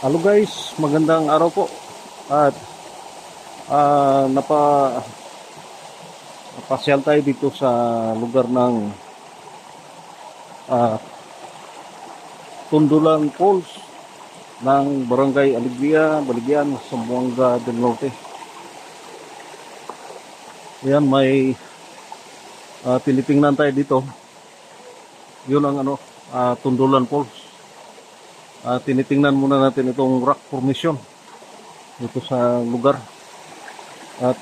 Hello guys, magandang araw po. At napasyal tayo dito sa lugar ng ah, Tundulan Falls ng Barangay Alegria, Baligyan, Zamboanga del Norte. Ayan, may tinitingnan tayo dito. Yun ang Tundulan Falls. Tinitingnan muna natin itong rock formation dito sa lugar. At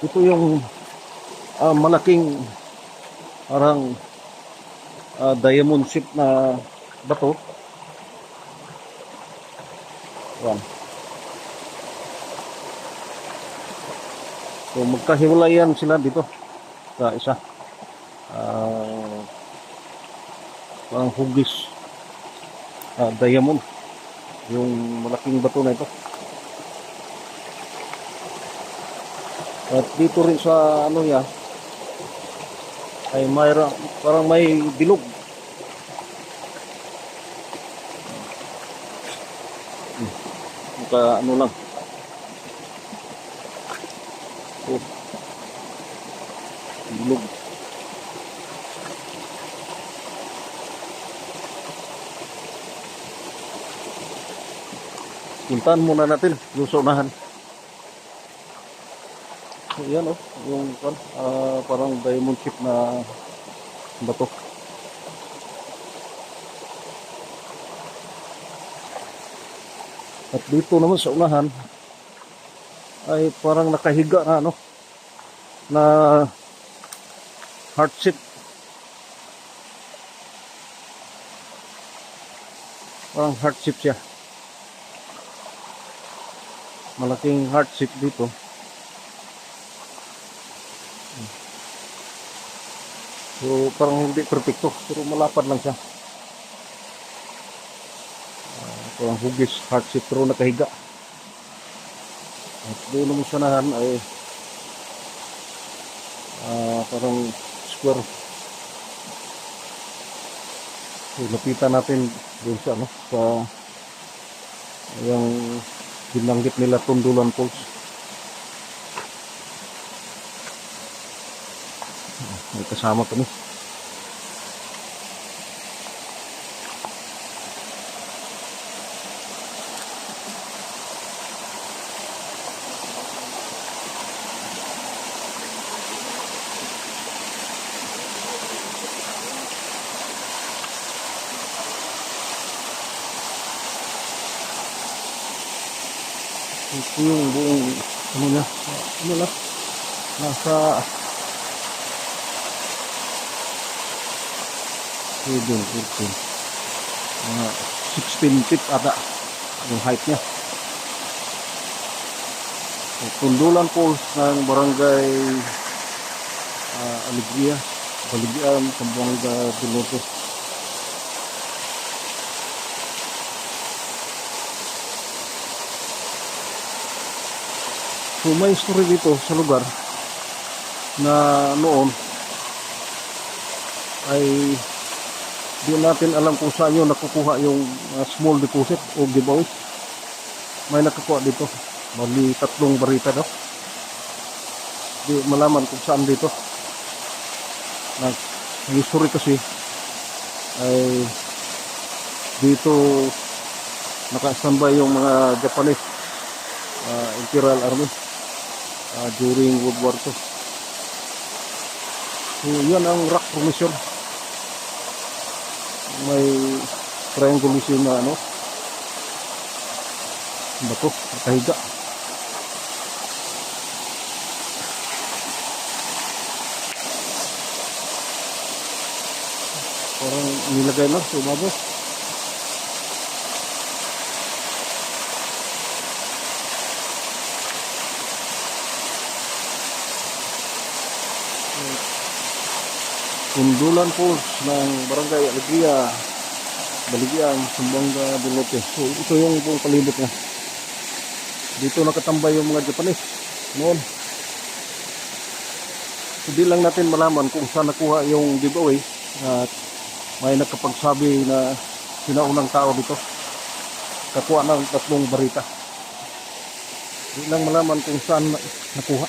ito yung malaking parang diamond shape na bato. Yan. So magkahiwalayan sila dito sa isa. Parang hugis diamond yung malaking bato na ito. At dito rin sa ay mayroon parang may bilog. Lang. Oh, bilog. Puntahan muna natin yung saunahan. So, yan yung parang diamond shape na bato. At dito naman sa unahan ay parang nakahiga na na heart shape. Parang heart shape siya. Malaking heart shape dito. So parang hindi perfecto, pero malapad lang siya. Parang hugis, heart shape, pero nakahiga. At doon naman sa nahan ay parang square. So lapitan natin doon sa sa yung binanggit nila Tundulan Falls. May kasama kami. Ito yung buong nasa 16 feet ata yung height niya. Tundulan Falls ng Barangay Alegria, Baligyan, Zamboanga del Norte. So may story dito sa lugar na noon ay di natin alam kung saan yung nakukuha yung small deposit o giveaway. May nakakuha dito. Mali 3 barita daw. Di malaman kung saan dito. Ang history kasi ay dito naka-standby yung mga Japanese Imperial Army during World War II. So yan ang rock formation. May triangulation na bato, nakahiga. Parang nilagay lang sa umabot. Tundulan Falls ng Barangay Alegria, Baligyan, Zamboanga del Norte. So ito yung buong palibot niya. Dito nakatambay yung mga Japanese noon. Hindi lang natin malaman kung saan nakuha yung giveaway. At may nakapagsabi na sinaunang tao dito. Kakuha ng 3 barita. Hindi lang malaman kung saan nakuha.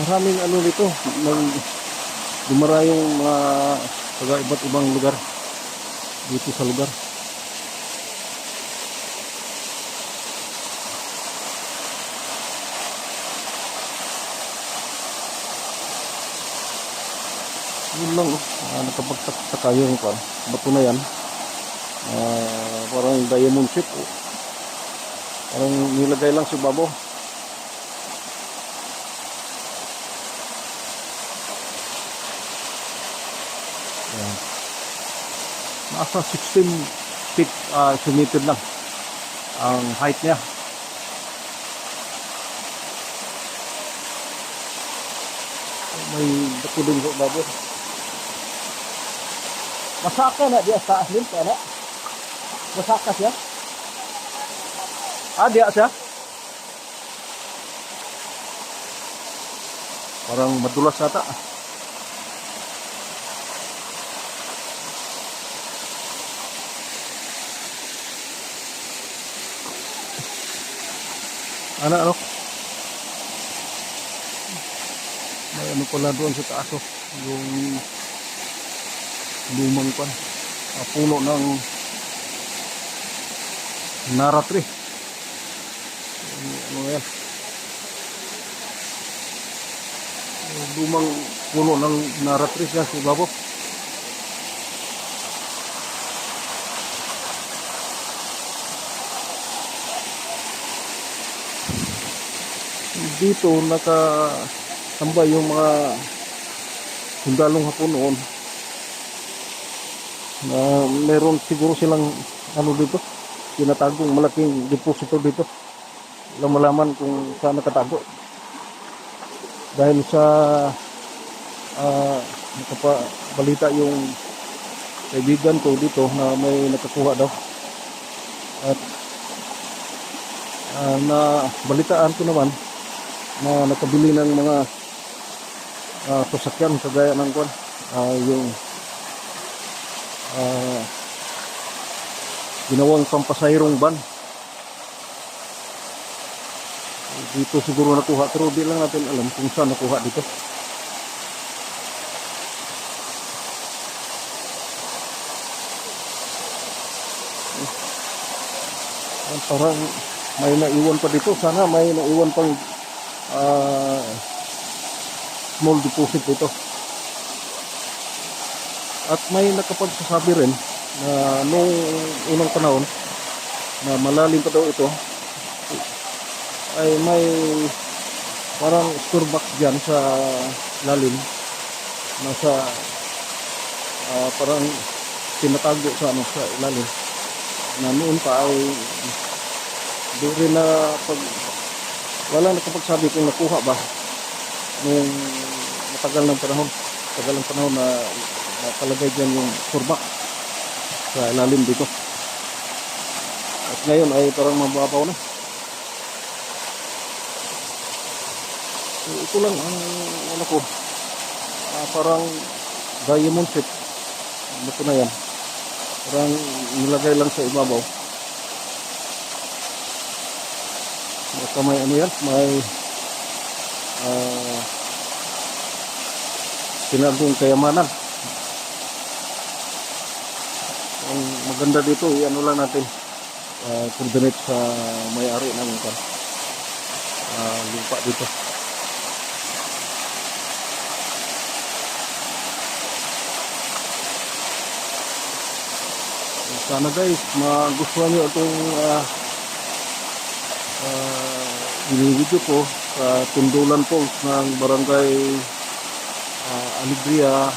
Maraming ano dito, dumara yung mga taga iba't ibang lugar dito sa lugar. Yun lang, nakapagtaka yung bato na yan. Parang diamond shape. Parang nilagay lang sa babaw. Ayan. Nasa 16 feet sumited lang ang height niya. May bato din sa babaw. Masaka na dia sa asin, kaya masaka siya. Dia siya. Parang madulas ata. Ano? May ano pala doon sa taas, yung lumang puno ng nara tree. Ano yan? Lumang puno ng nara tree yan sa ibabaw. Dito nakatambay yung mga sundalong Hapon noon. Na meron siguro silang ano dito, tinatagong malaking deposito dito. Walang malaman kung saan nakatago. Dahil sa nakapabalita yung kaibigan ko dito na may nakakuha daw. At na balitaan ko naman na nakabili ng mga sasakyan kagaya ng yung ginawang pampasayrong van. Dito siguro nakuha, pero di lang natin alam kung saan nakuha dito. Parang may naiwan pa dito. Sana may naiwan pang small deposit dito. At may nakapagsasabi rin na nung unang panahon na malalim pa daw ito, ay may parang store box dyan sa lalim, nasa parang tinatago sa sa ilalim, na noon pa ay di rin na wala nakapagsabi kung nakuha ba nung matagal ng panahon na nakalagay dyan yung store box sa ilalim dito. At ngayon ay parang mababaw na. So, ito lang ang ano ko, parang diamond shape. Ito na yan, parang nilagay lang sa ibabaw. Baka may ano yan, may tinagong kayamanan. Ang maganda dito, ano lang natin, coordinate sa may-ari ng lupa dito. Sana guys, magustuhan nyo itong video ko sa Tundulan Falls ng Barangay Alegria,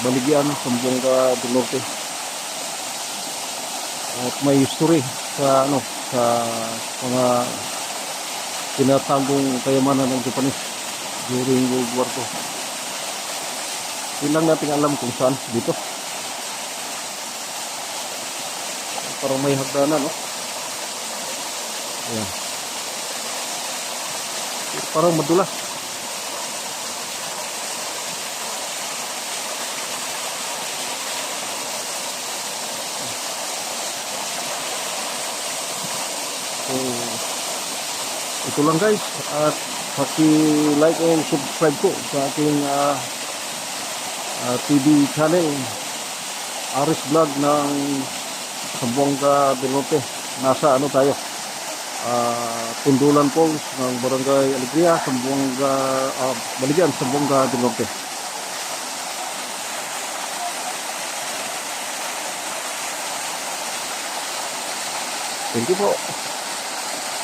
Baligyan, Zamboanga del Norte. At may history sa sa mga tinatagong kayamanan ng Japanese during World War II. Hindi lang natin alam kung saan dito. Parang may hagdanan, Ayan. Parang madulas. So, ito lang guys. At paki-like and subscribe po sa aking TV channel. Aris Vlog ng Zamboanga del Norte. Nasa ano tayo? Tundulan Falls ng Barangay Alegria, Zamboanga, Baligyan, Zamboanga del Norte. Thank you po.